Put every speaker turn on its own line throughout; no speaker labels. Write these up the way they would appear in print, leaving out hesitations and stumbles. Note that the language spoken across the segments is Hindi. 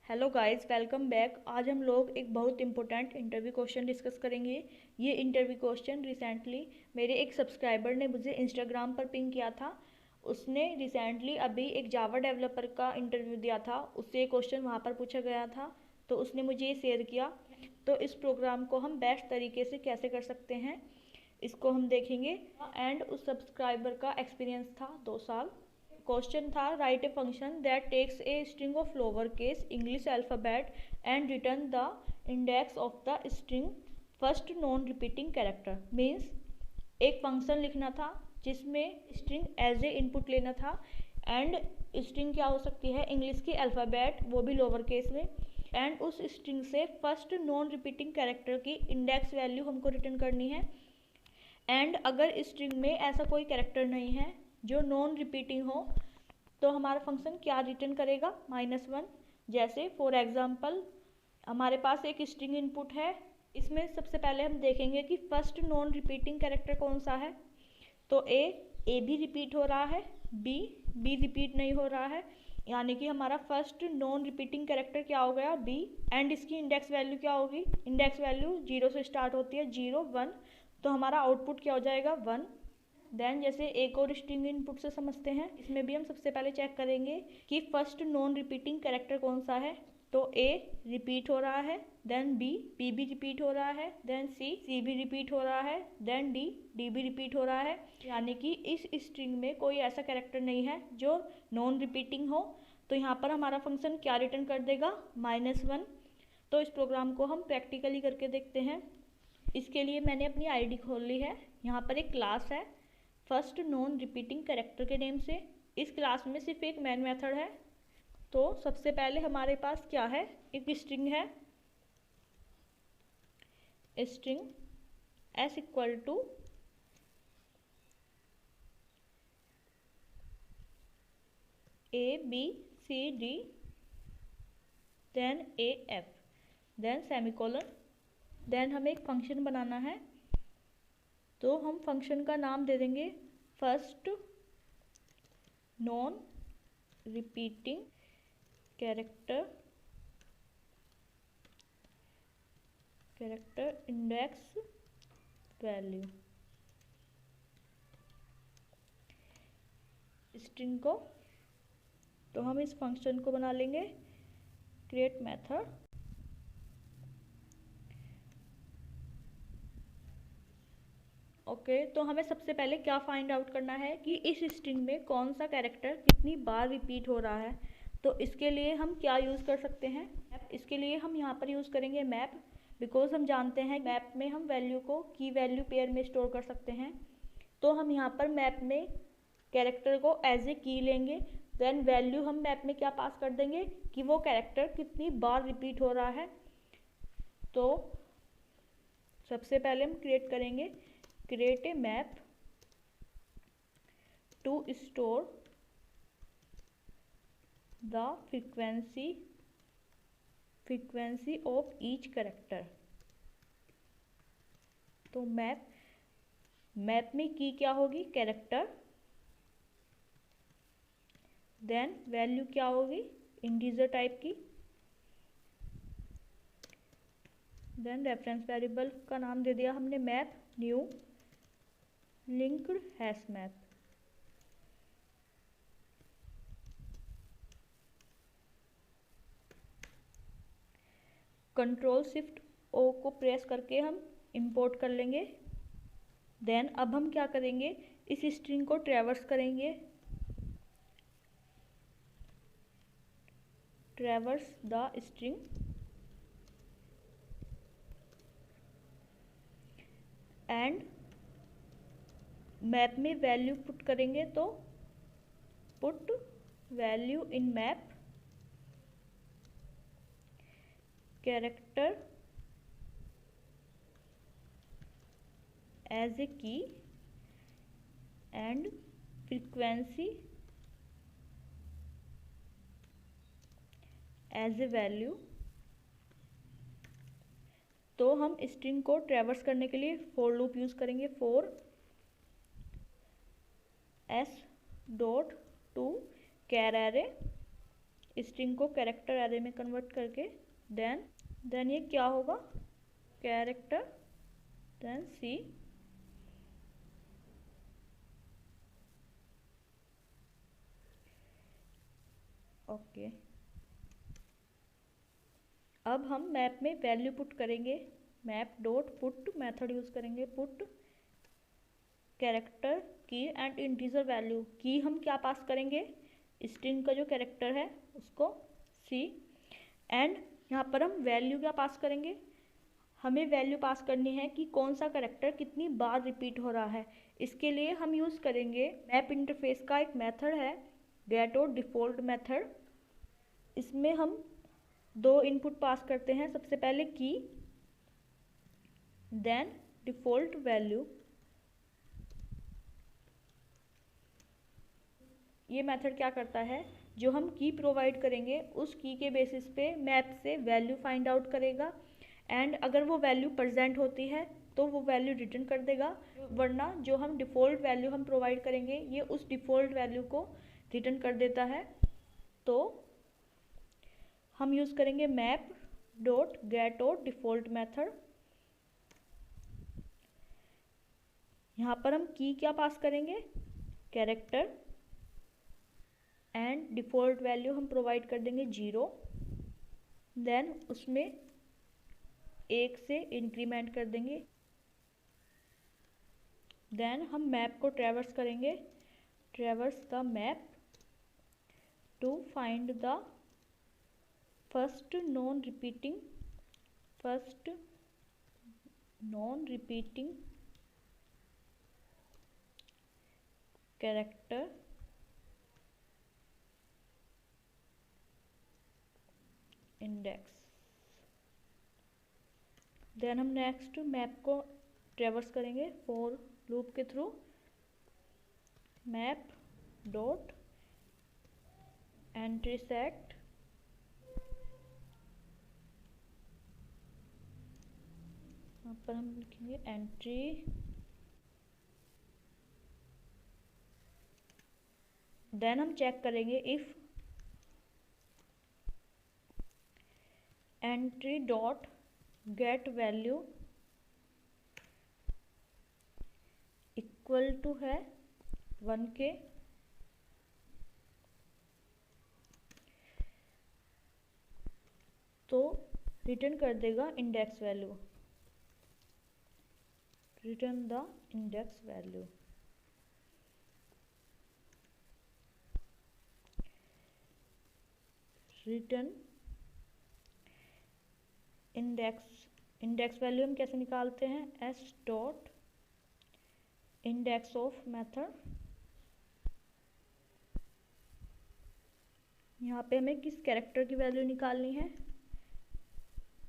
Hello guys, welcome back. आज हम लोग एक बहुत इंपॉर्टेंट इंटरव्यू क्वेश्चन डिस्कस करेंगे। ये इंटरव्यू क्वेश्चन रिसेंटली मेरे एक सब्सक्राइबर ने मुझे इंस्टाग्राम पर पिंग किया था। उसने रिसेंटली अभी एक जावा डेवलपर का इंटरव्यू दिया था, उससे ये क्वेश्चन वहाँ पर पूछा गया था, तो उसने मुझे ये शेयर किया। तो इस प्रोग्राम को हम बेस्ट तरीके से कैसे कर सकते हैं, इसको हम देखेंगे। एंड उस सब्सक्राइबर का एक्सपीरियंस था 2 साल। क्वेश्चन था, write a function that takes a string of lower case English alphabet and return the index of the string first non repeating character. Means एक फंक्शन लिखना था जिसमें स्ट्रिंग एज ए इनपुट लेना था, एंड स्ट्रिंग क्या हो सकती है, इंग्लिश की अल्फ़ाबेट, वो भी लोअर केस में। एंड उस स्ट्रिंग से फर्स्ट नॉन रिपीटिंग कैरेक्टर की इंडेक्स वैल्यू हमको रिटर्न करनी है। एंड अगर स्ट्रिंग में ऐसा कोई कैरेक्टर नहीं है जो नॉन रिपीटिंग हो, तो हमारा फंक्शन क्या रिटर्न करेगा, -1। जैसे फॉर एग्जांपल हमारे पास एक स्ट्रिंग इनपुट है, इसमें सबसे पहले हम देखेंगे कि फर्स्ट नॉन रिपीटिंग कैरेक्टर कौन सा है। तो ए भी रिपीट हो रहा है, बी रिपीट नहीं हो रहा है, यानी कि हमारा फर्स्ट नॉन रिपीटिंग कैरेक्टर क्या हो गया, बी। एंड इसकी इंडेक्स वैल्यू क्या होगी, इंडेक्स वैल्यू 0 से स्टार्ट होती है, 0 1, तो हमारा आउटपुट क्या हो जाएगा, 1। देन जैसे एक और स्ट्रिंग इनपुट से समझते हैं, इसमें भी हम सबसे पहले चेक करेंगे कि फर्स्ट नॉन रिपीटिंग कैरेक्टर कौन सा है। तो ए रिपीट हो रहा है, देन बी भी रिपीट हो रहा है, देन सी भी रिपीट हो रहा है, देन डी भी रिपीट हो रहा है, यानी कि इस स्ट्रिंग में कोई ऐसा कैरेक्टर नहीं है जो नॉन रिपीटिंग हो। तो यहाँ पर हमारा फंक्शन क्या रिटर्न कर देगा, -1। तो इस प्रोग्राम को हम प्रैक्टिकली करके देखते हैं। इसके लिए मैंने अपनी आईडी खोल ली है। यहाँ पर एक क्लास है फर्स्ट नॉन रिपीटिंग कैरेक्टर के नेम से। इस क्लास में सिर्फ एक मेन मेथड है। तो सबसे पहले हमारे पास क्या है, एक स्ट्रिंग है, string s equal to ABCD then AF then semicolon. Then हमें एक फंक्शन बनाना है, तो हम फंक्शन का नाम दे देंगे first non repeating character index value. String को तो हम इस फंक्शन को बना लेंगे क्रिएट मेथड। ओके, तो हमें सबसे पहले क्या फाइंड आउट करना है कि इस स्ट्रिंग में कौन सा कैरेक्टर कितनी बार रिपीट हो रहा है। तो इसके लिए हम क्या यूज़ कर सकते हैं, इसके लिए हम यहाँ पर यूज़ करेंगे मैप, बिकॉज हम जानते हैं मैप में हम वैल्यू को की वैल्यू पेयर में स्टोर कर सकते हैं। तो हम यहाँ पर मैप में कैरेक्टर को एज ए की लेंगे, देन वैल्यू हम मैप में क्या पास कर देंगे कि वो कैरेक्टर कितनी बार रिपीट हो रहा है। तो सबसे पहले हम क्रिएट करेंगे create a map to store the frequency of each character। तो मैप में की क्या होगी, कैरेक्टर, देन वैल्यू क्या होगी, इंटीजर टाइप की, देन रेफरेंस वेरिएबल का नाम दे दिया हमने map new linked hash map. Ctrl+Shift+O को प्रेस करके हम इंपोर्ट कर लेंगे। देन अब हम क्या करेंगे, इस स्ट्रिंग को ट्रैवर्स करेंगे, traverse the string, and map में वैल्यू पुट करेंगे, तो put value in map character as a key and frequency as a value. तो हम स्ट्रिंग को ट्रैवर्स करने के लिए फॉर लूप यूज़ करेंगे, for s dot to char array string को कैरेक्टर एरे में कन्वर्ट करके। देन ये क्या होगा, कैरेक्टर देन सी। ओके, अब हम मैप में वैल्यू पुट करेंगे। Map dot put method use करेंगे। पुट कैरेक्टर की एंड इंटीजर वैल्यू। की हम क्या पास करेंगे, स्ट्रिंग का जो कैरेक्टर है उसको सी। एंड यहाँ पर हम वैल्यू क्या पास करेंगे, हमें वैल्यू पास करनी है कि कौन सा कैरेक्टर कितनी बार रिपीट हो रहा है। इसके लिए हम यूज़ करेंगे मैप इंटरफेस का एक मेथड है गेट और डिफ़ॉल्ट मेथड। इसमें हम दो इनपुट पास करते हैं, सबसे पहले की देन डिफ़ॉल्ट वैल्यू। ये मेथड क्या करता है, जो हम की प्रोवाइड करेंगे उस की के बेसिस पे मैप से वैल्यू फाइंड आउट करेगा। एंड अगर वो वैल्यू प्रेजेंट होती है तो वो वैल्यू रिटर्न कर देगा, वरना जो हम डिफ़ॉल्ट वैल्यू हम प्रोवाइड करेंगे ये उस डिफ़ॉल्ट वैल्यू को रिटर्न कर देता है। तो हम यूज़ करेंगे मैप डॉट गेट और डिफ़ॉल्ट मेथड। यहाँ पर हम की क्या पास करेंगे, कैरेक्टर, एंड डिफ़ॉल्ट वैल्यू हम प्रोवाइड कर देंगे 0। देन उसमें 1 से इंक्रीमेंट कर देंगे। देन हम मैप को ट्रैवर्स करेंगे, traverse the map to find the first non repeating character index. Then हम नेक्स्ट मैप को ट्रैवर्स करेंगे फॉर लूप के through. Map dot entry set यहाँ पर हम लिखेंगे एंट्री। देन हम चेक करेंगे if entry dot get value equal to है 1 के, तो रिटर्न कर देगा index value, return the index value. Return index value हम कैसे निकालते हैं, s dot index of method. यहाँ पे हमें किस कैरेक्टर की वैल्यू निकालनी है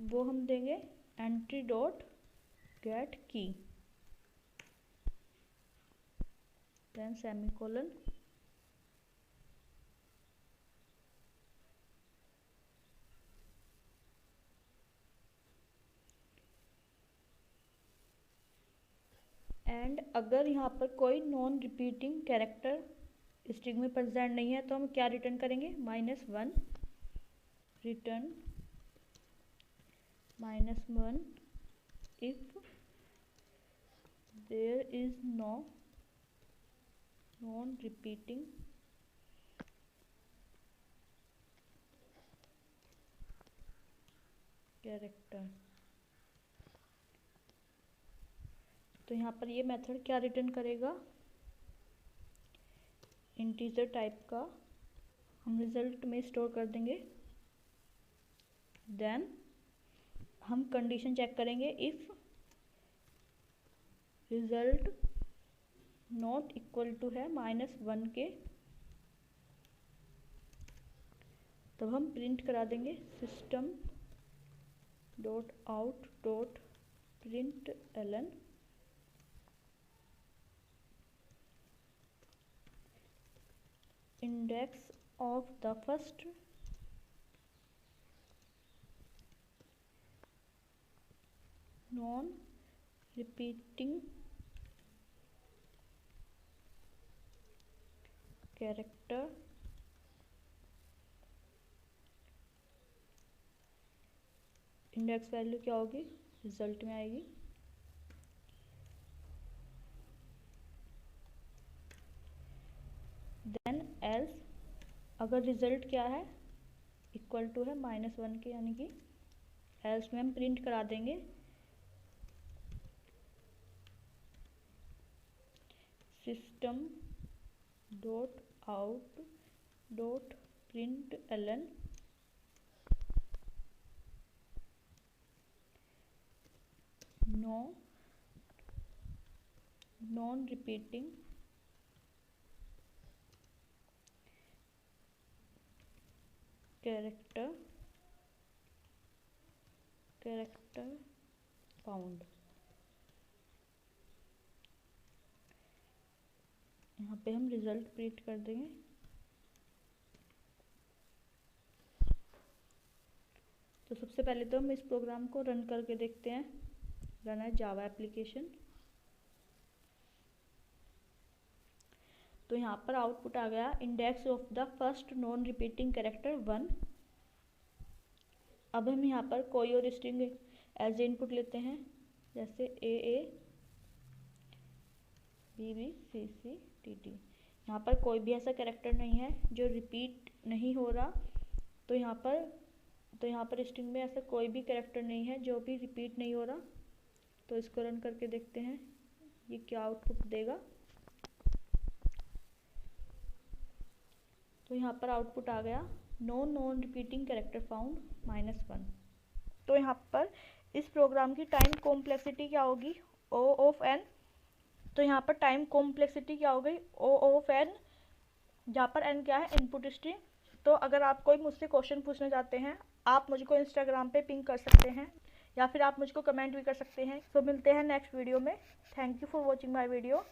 वो हम देंगे entry dot get key, then semicolon. And अगर यहाँ पर कोई नॉन रिपीटिंग कैरेक्टर स्ट्रिंग में प्रेजेंट नहीं है तो हम क्या रिटर्न करेंगे, -1। Return -1 if there is no non repeating character. तो यहाँ पर ये मेथड क्या रिटर्न करेगा, इंटीजर टाइप का हम रिजल्ट में स्टोर कर देंगे। देन हम कंडीशन चेक करेंगे if result not equal to है -1 के, तब हम प्रिंट करा देंगे system dot out dot print ln index of the first non repeating character index value क्या होगी, रिजल्ट में आएगी। देन एल्स, अगर रिजल्ट क्या है, इक्वल टू है -1 के, यानी कि एल्स में हम प्रिंट करा देंगे system dot out dot println non repeating character found. यहाँ पे हम रिजल्ट प्रिंट कर देंगे। तो सबसे पहले तो हम इस प्रोग्राम को रन करके देखते हैं। रन है जावा एप्लीकेशन। तो यहाँ पर आउटपुट आ गया index of the first non repeating character 1। अब हम यहाँ पर कोई और स्ट्रिंग एज इनपुट लेते हैं, जैसे AA BB CC TT। यहाँ पर कोई भी ऐसा कैरेक्टर नहीं है जो रिपीट नहीं हो रहा। तो यहाँ पर स्ट्रिंग में ऐसा कोई भी कैरेक्टर नहीं है जो भी रिपीट नहीं हो रहा। तो इसको रन करके देखते हैं ये क्या आउटपुट देगा। तो यहाँ पर आउटपुट आ गया नॉन रिपीटिंग कैरेक्टर फाउंड -1। तो यहाँ पर इस प्रोग्राम की टाइम कॉम्प्लेक्सिटी क्या होगी, O ऑफ n। तो यहाँ पर टाइम कॉम्प्लेक्सिटी क्या हो गई, O ऑफ n, जहाँ पर n क्या है, इनपुट स्ट्रिंग। तो अगर आप कोई मुझसे क्वेश्चन पूछना चाहते हैं, आप मुझको इंस्टाग्राम पे पिंग कर सकते हैं या फिर आप मुझको कमेंट भी कर सकते हैं। तो मिलते हैं नेक्स्ट वीडियो में। Thank you for watching my video.